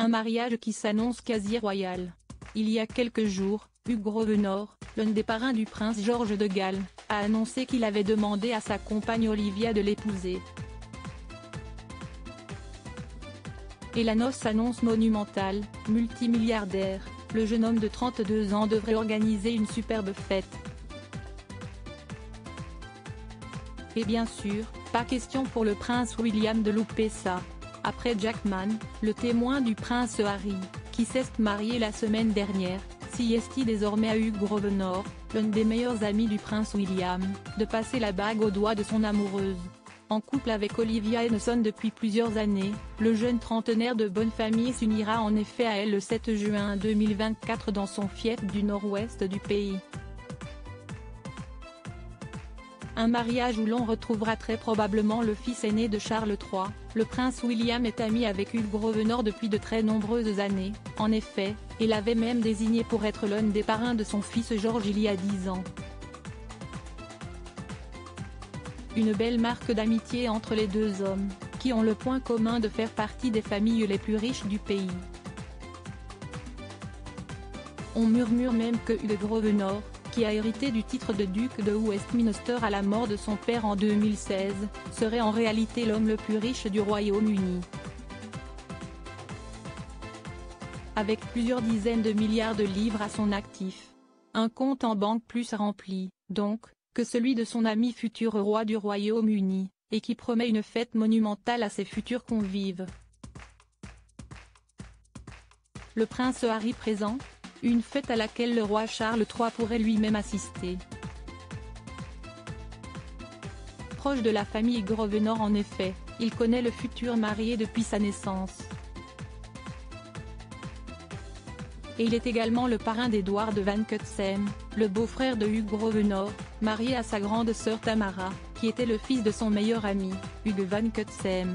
Un mariage qui s'annonce quasi royal. Il y a quelques jours, Hugh Grosvenor, l'un des parrains du prince George de Galles, a annoncé qu'il avait demandé à sa compagne Olivia de l'épouser. Et la noce s'annonce monumentale. Multimilliardaire, le jeune homme de 32 ans devrait organiser une superbe fête. Et bien sûr, pas question pour le prince William de louper ça. Après Jackman, le témoin du prince Harry, qui s'est marié la semaine dernière, s'y est désormais à Hugh Grosvenor, l'un des meilleurs amis du prince William, de passer la bague au doigt de son amoureuse. En couple avec Olivia Henson depuis plusieurs années, le jeune trentenaire de bonne famille s'unira en effet à elle le 7 juin 2024 dans son fief du nord-ouest du pays. Un mariage où l'on retrouvera très probablement le fils aîné de Charles III. Le prince William est ami avec Hugh Grosvenor depuis de très nombreuses années, en effet, et l'avait même désigné pour être l'un des parrains de son fils George il y a 10 ans. Une belle marque d'amitié entre les deux hommes, qui ont le point commun de faire partie des familles les plus riches du pays. On murmure même que Hugh Grosvenor, qui a hérité du titre de duc de Westminster à la mort de son père en 2016, serait en réalité l'homme le plus riche du Royaume-Uni. Avec plusieurs dizaines de milliards de livres à son actif. Un compte en banque plus rempli, donc, que celui de son ami futur roi du Royaume-Uni, et qui promet une fête monumentale à ses futurs convives. Le prince Harry présent ? Une fête à laquelle le roi Charles III pourrait lui-même assister. Proche de la famille Grosvenor en effet, il connaît le futur marié depuis sa naissance. Et il est également le parrain d'Edward Van Cutsem, le beau-frère de Hugh Grosvenor, marié à sa grande sœur Tamara, qui était le fils de son meilleur ami, Hugh Van Cutsem.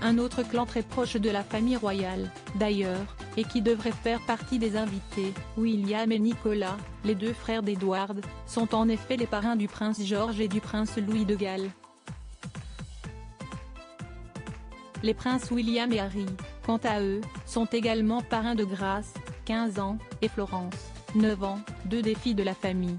Un autre clan très proche de la famille royale, d'ailleurs, et qui devrait faire partie des invités, William et Nicolas, les deux frères d'Edward, sont en effet les parrains du prince George et du prince Louis de Galles. Les princes William et Harry, quant à eux, sont également parrains de Grace, 15 ans, et Florence, 9 ans, deux des filles de la famille.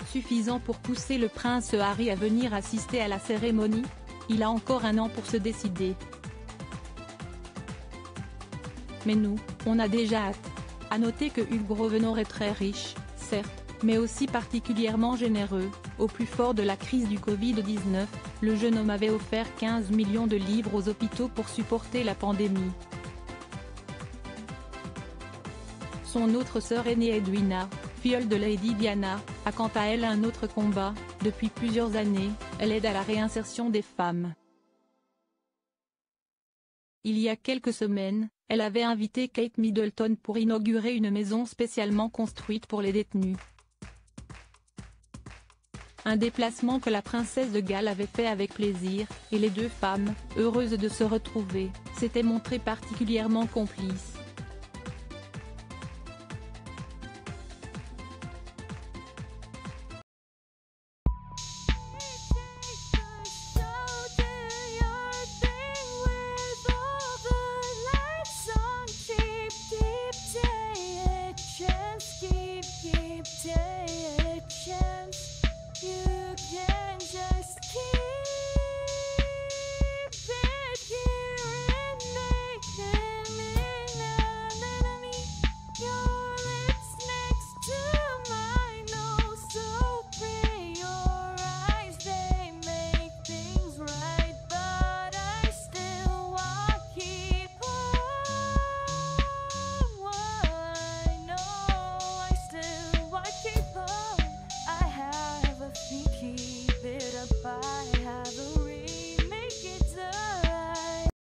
Suffisant pour pousser le prince Harry à venir assister à la cérémonie ? Il a encore un an pour se décider. Mais nous, on a déjà hâte. À noter que Hugh Grosvenor est très riche, certes, mais aussi particulièrement généreux. Au plus fort de la crise du Covid-19, le jeune homme avait offert 15 millions de livres aux hôpitaux pour supporter la pandémie. Son autre sœur aînée Edwina, filleule de Lady Diana, a quant à elle un autre combat. Depuis plusieurs années, elle aide à la réinsertion des femmes. Il y a quelques semaines, elle avait invité Kate Middleton pour inaugurer une maison spécialement construite pour les détenus. Un déplacement que la princesse de Galles avait fait avec plaisir, et les deux femmes, heureuses de se retrouver, s'étaient montrées particulièrement complices.